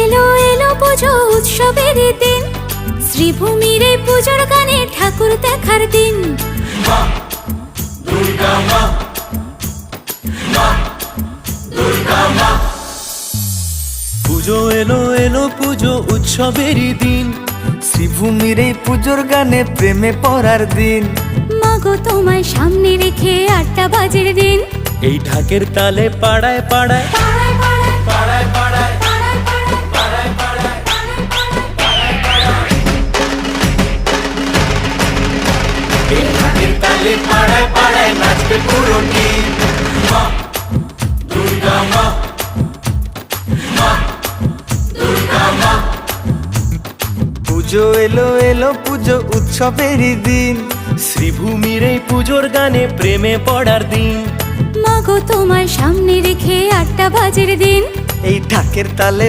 এলো এলো পুজো উৎসবের দিন, শ্রীভূমির এই পুজোর গানে ঠাকুর দেখার দিন। মা দুর্গা মা, মা দুর্গা মা। পুজো এলো এলো পুজো উৎসবের দিন, শ্রীভূমির এই পুজোর গানে প্রেমে পড়ার দিন। মাগো তোমায় সামনে রেখে 8টা বাজের দিন, এই ঢাকের তালে পাড়ায় পাড়ায় পাড়ায় পাড়ায় পাড়ায় পাড়ায় পাড়ায় পাড়ায় পাড়ায় পাড়ায় এই ঢাকের তালে পাড়ায় পাড়ায় নাচবে পুরো টিম। মা দুর্গা মা, মা দুর্গা মা। পুজো এলো এলো পুজো উৎসবের দিন, শ্রীভূমির এই পুজোর গানে প্রেমে পড়ার দিন। মাগো তোমায় সামনে রেখে 8টা বাজের দিন, এই ঢাকের তালে